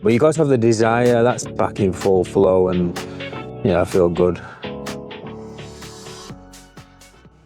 But you got to have the desire, that's back in full flow, and yeah, I feel good.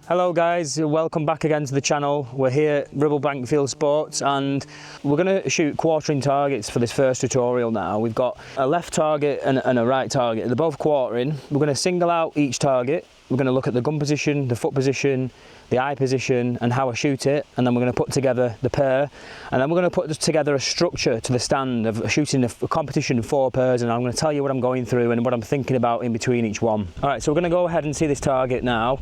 Hello guys, welcome back again to the channel. We're here at Ribble Bank Fieldsports and we're going to shoot quartering targets for this first tutorial now. We've got a left target and a right target. They're both quartering. We're going to single out each target. We're going to look at the gun position, the foot position, the eye position and how I shoot it, and then we're going to put together the pair, and then we're going to put together a structure to the stand of shooting a competition 4 pairs, and I'm going to tell you what I'm going through and what I'm thinking about in between each one. Alright, so we're going to go ahead and see this target now.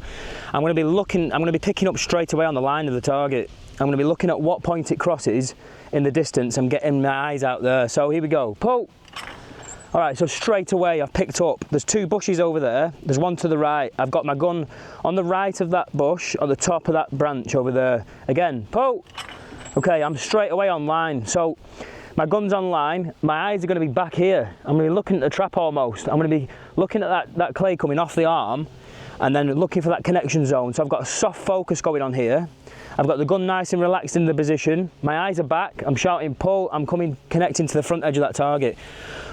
I'm going to be picking up straight away on the line of the target. I'm going to be looking at what point it crosses in the distance and getting my eyes out there. So here we go, pull! Alright, so straight away I've picked up, there's 2 bushes over there, there's one to the right. I've got my gun on the right of that bush, on the top of that branch over there. Again, pull! Okay, I'm straight away on line. So my gun's on line, my eyes are going to be back here. I'm going to be looking at the trap almost. I'm going to be looking at that clay coming off the arm and then looking for that connection zone. So I've got a soft focus going on here. I've got the gun nice and relaxed in the position. My eyes are back, I'm shouting pull, I'm connecting to the front edge of that target.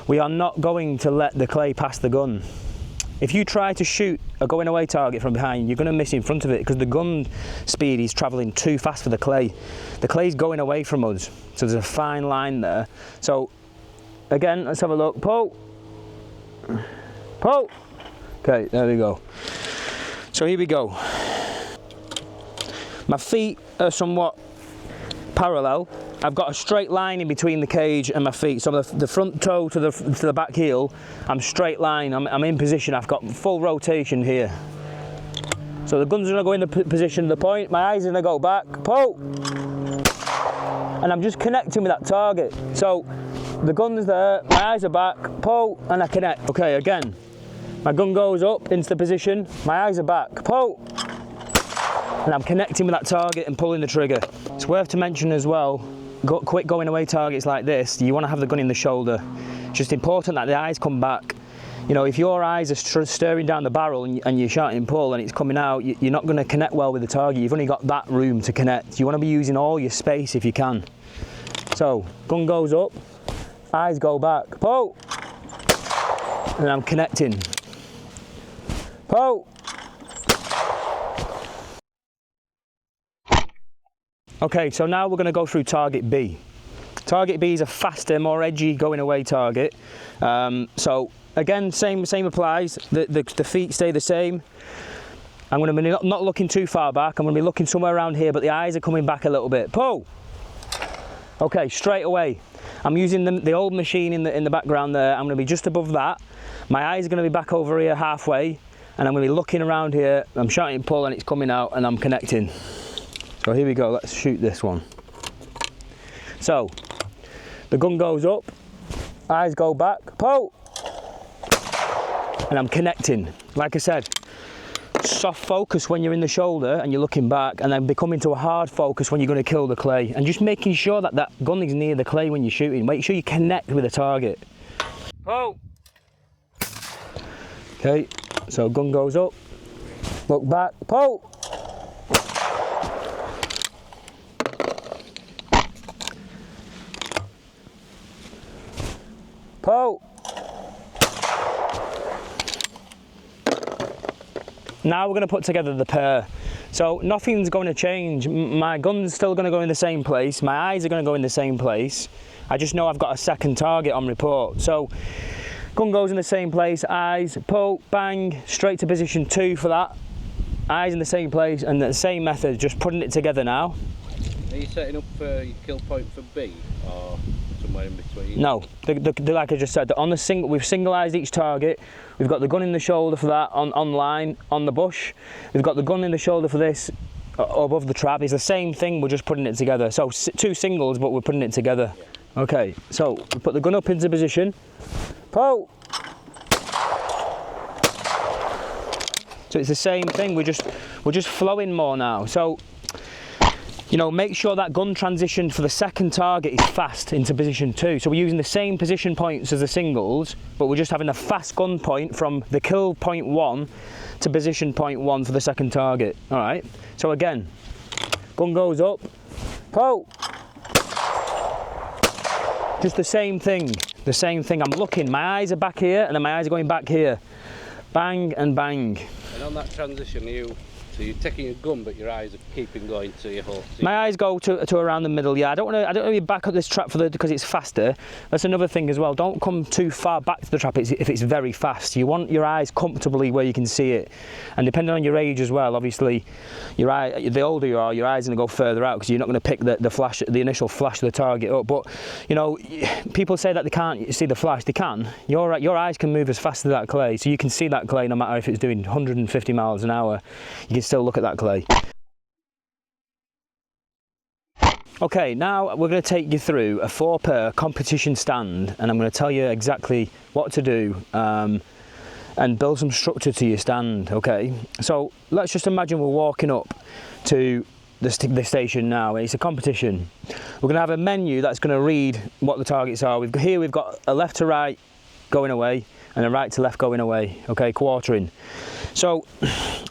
We are not going to let the clay pass the gun. If you try to shoot a going away target from behind, you're going to miss in front of it because the gun speed is travelling too fast for the clay. The clay's going away from us, so there's a fine line there. So again, let's have a look, pull, pull. Okay, there we go. So here we go. My feet are somewhat parallel. I've got a straight line in between the cage and my feet. So the front toe to the back heel, I'm straight line, I'm in position. I've got full rotation here. So the gun's gonna go in the position of the point, my eyes are gonna go back, pull! And I'm just connecting with that target. So the gun's there, my eyes are back, pull, and I connect. Okay, again, my gun goes up into the position, my eyes are back, pull! And I'm connecting with that target and pulling the trigger. It's worth to mention as well, quick going away targets like this, you want to have the gun in the shoulder. It's just important that the eyes come back. You know, if your eyes are staring down the barrel and you're shouting pull and it's coming out, you're not going to connect well with the target. You've only got that room to connect. You want to be using all your space if you can. So, gun goes up, eyes go back, pull! And I'm connecting. Pull! Okay, so now we're going to go through target B. Target B is a faster, more edgy going away target. So again, same applies. The feet stay the same. I'm going to be not looking too far back. I'm going to be looking somewhere around here, but the eyes are coming back a little bit. Pull. Okay, straight away. I'm using the old machine in the background there. I'm going to be just above that. My eyes are going to be back over here halfway, and I'm going to be looking around here. I'm shouting pull, and it's coming out, and I'm connecting. So here we go, let's shoot this one. So, the gun goes up, eyes go back, pull! And I'm connecting. Like I said, soft focus when you're in the shoulder and you're looking back, and then becoming to a hard focus when you're going to kill the clay. And just making sure that that gun is near the clay when you're shooting. Make sure you connect with the target. Pull! Okay, so gun goes up, look back, pull! Pull! Now we're going to put together the pair. So nothing's going to change. My gun's still going to go in the same place. My eyes are going to go in the same place. I just know I've got a second target on report. So gun goes in the same place, eyes, pull, bang, straight to position 2 for that. Eyes in the same place and the same method, just putting it together now. Are you setting up for your kill point for B or somewhere in between? No, like I just said, we've singleized each target. We've got the gun in the shoulder for that on line, on the bush. We've got the gun in the shoulder for this above the trap. It's the same thing, we're just putting it together. So 2 singles, but we're putting it together. Yeah. Okay, so we put the gun up into position. Pull! So it's the same thing, we're just flowing more now. So, you know, make sure that gun transition for the second target is fast into position 2. So we're using the same position points as the singles, but we're just having a fast gun point from the kill point 1 to position point 1 for the second target. All right. So again, gun goes up, pull. Just the same thing. The same thing, I'm looking, my eyes are back here and then my eyes are going back here. Bang and bang. And on that transition, so you're taking your gun, but your eyes are keeping going to your horse. My eyes go to around the middle. Yeah, I don't want to back up this trap because it's faster. That's another thing as well. Don't come too far back to the trap if it's very fast. You want your eyes comfortably where you can see it. And depending on your age as well, obviously, the older you are, your eyes are going to go further out because you're not going to pick the initial flash of the target up. But you know, people say that they can't see the flash. They can. Your eyes can move as fast as that clay, so you can see that clay no matter if it's doing 150 miles an hour. You can still look at that clay. Okay, now we're going to take you through a 4-pair competition stand, and I'm going to tell you exactly what to do and build some structure to your stand. Okay, so let's just imagine we're walking up to the station now. It's a competition. We're going to have a menu that's going to read what the targets are. We've got a left to right going away and a right to left going away. Okay, quartering. So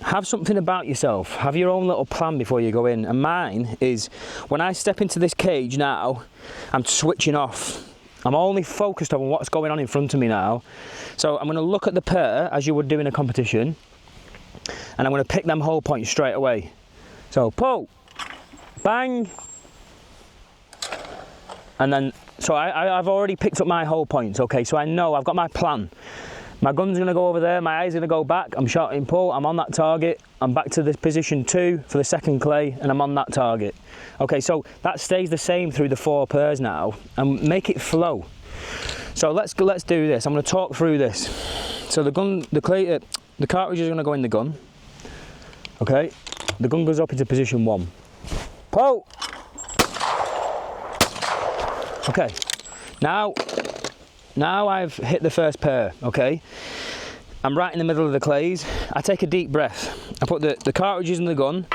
have something about yourself, have your own little plan before you go in, and mine is when I step into this cage now, I'm switching off. I'm only focused on what's going on in front of me now. So I'm going to look at the pair as you would do in a competition, and I'm going to pick them whole points straight away. So pull, bang, and then, so I've already picked up my whole points, okay, so I know I've got my plan. My gun's going to go over there, my eyes are going to go back, I'm shooting pull, I'm on that target, I'm back to this position 2 for the second clay, and I'm on that target. Okay, so that stays the same through the 4 pairs now, and make it flow. So let's do this. I'm going to talk through this. So the cartridge is going to go in the gun. Okay, the gun goes up into position 1. Pull! Okay, now I've hit the first pair, okay? I'm right in the middle of the clays. I take a deep breath. I put the cartridges in the gun.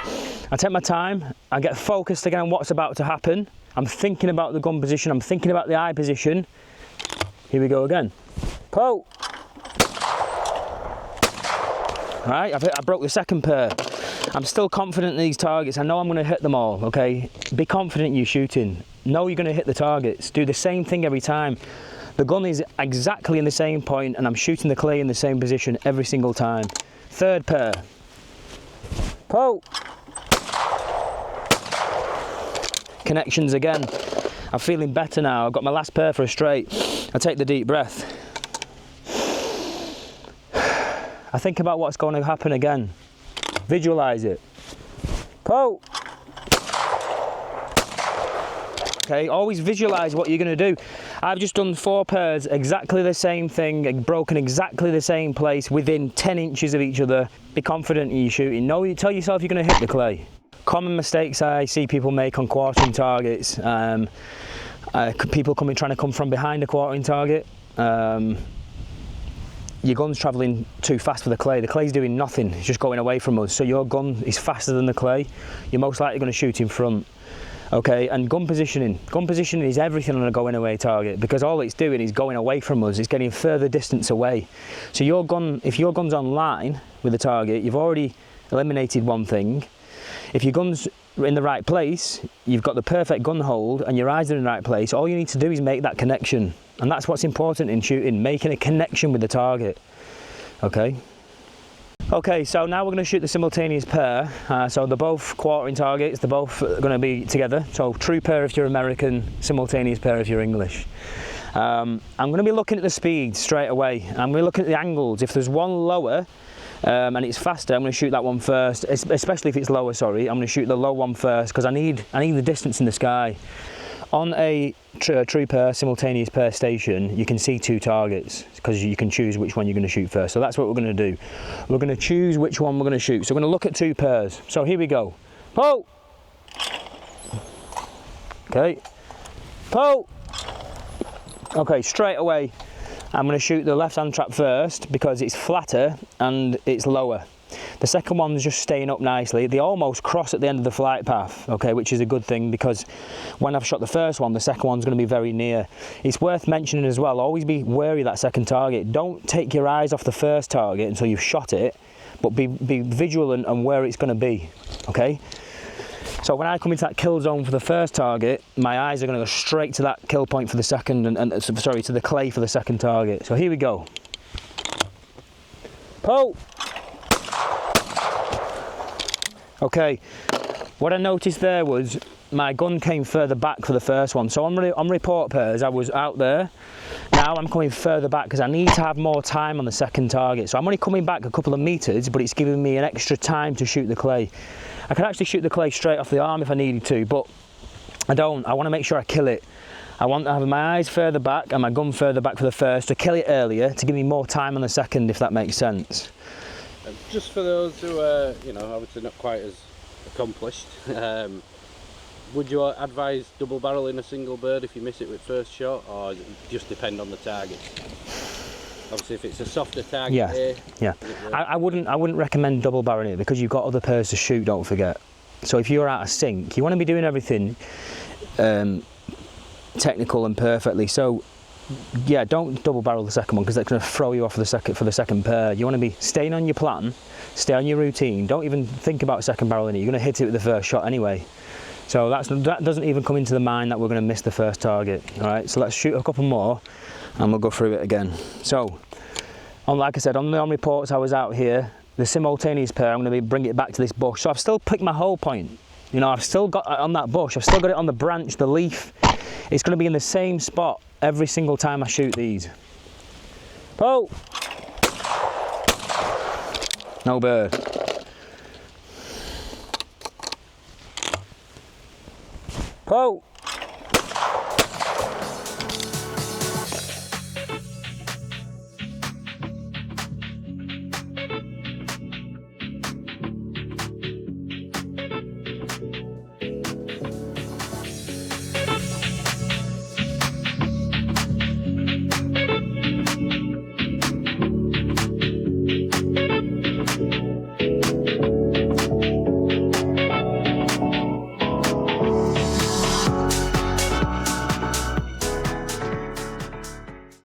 I take my time. I get focused again on what's about to happen. I'm thinking about the gun position. I'm thinking about the eye position. Here we go again. Pull. All right, I broke the second pair. I'm still confident in these targets. I know I'm going to hit them all, okay? Be confident in your shooting. Know you're going to hit the targets. Do the same thing every time. The gun is exactly in the same point and I'm shooting the clay in the same position every single time. Third pair. Pull. Connections again. I'm feeling better now. I've got my last pair for a straight. I take the deep breath. I think about what's going to happen again. Visualize it. Pull. Okay, always visualize what you're going to do. I've just done 4 pairs, exactly the same thing, broken exactly the same place, within 10 inches of each other. Be confident in your shooting. Tell yourself you're going to hit the clay. Common mistakes I see people make on quartering targets. People trying to come from behind a quartering target. Your gun's travelling too fast for the clay. The clay's doing nothing, it's just going away from us. So your gun is faster than the clay. You're most likely going to shoot in front. Okay, and gun positioning. Gun positioning is everything on a going away target because all it's doing is going away from us. It's getting further distance away. So your gun, if your gun's on line with the target, you've already eliminated one thing. If your gun's in the right place, you've got the perfect gun hold and your eyes are in the right place, all you need to do is make that connection. And that's what's important in shooting, making a connection with the target. Okay. Okay, so now we're going to shoot the simultaneous pair. So they're both quartering targets, they're both going to be together. So true pair if you're American, simultaneous pair if you're English. I'm going to be looking at the speed straight away. I'm going to be looking at the angles. If there's one lower and it's faster, I'm going to shoot that one first. Especially if it's lower, sorry. I'm going to shoot the low one first because I need the distance in the sky. On a true pair, simultaneous pair station, you can see 2 targets because you can choose which one you're going to shoot first. So that's what we're going to do. We're going to choose which one we're going to shoot. So we're going to look at 2 pairs. So here we go. Pull. Okay. Pull. Okay, straight away, I'm going to shoot the left-hand trap first because it's flatter and it's lower. The second one's just staying up nicely. They almost cross at the end of the flight path, okay, which is a good thing because when I've shot the first one, the second one's going to be very near. It's worth mentioning as well, always be wary of that second target. Don't take your eyes off the first target until you've shot it, but be vigilant on where it's going to be, okay? So when I come into that kill zone for the first target, my eyes are going to go straight to that kill point for the second, and sorry, to the clay for the second target. So here we go. Pull! Okay, what I noticed there was my gun came further back for the first one. So on report pairs, I was out there. Now I'm coming further back because I need to have more time on the second target. So I'm only coming back a couple of meters, but it's giving me an extra time to shoot the clay. I could actually shoot the clay straight off the arm if I needed to, but I don't. I want to make sure I kill it. I want to have my eyes further back and my gun further back for the first to kill it earlier, to give me more time on the second, if that makes sense. Just for those who are, you know, obviously not quite as accomplished, would you advise double barreling a single bird if you miss it with first shot, or does it just depend on the target? Obviously, if it's a softer target, I wouldn't recommend double barreling it because you've got other birds to shoot. Don't forget. So if you're out of sync, you want to be doing everything technical and perfectly. So yeah, don't double barrel the second one because that's going to throw you off for the second pair. You want to be staying on your plan, stay on your routine. Don't even think about second barreling it. You're going to hit it with the first shot anyway. So that doesn't even come into the mind that we're going to miss the first target. All right, so let's shoot a couple more and we'll go through it again. So, like I said, on reports I was out here, the simultaneous pair, I'm going to bring it back to this bush. So I've still picked my whole point. You know, I've still got it on that bush, I've still got it on the branch, the leaf. It's going to be in the same spot every single time I shoot these. Pull! No bird. Pull!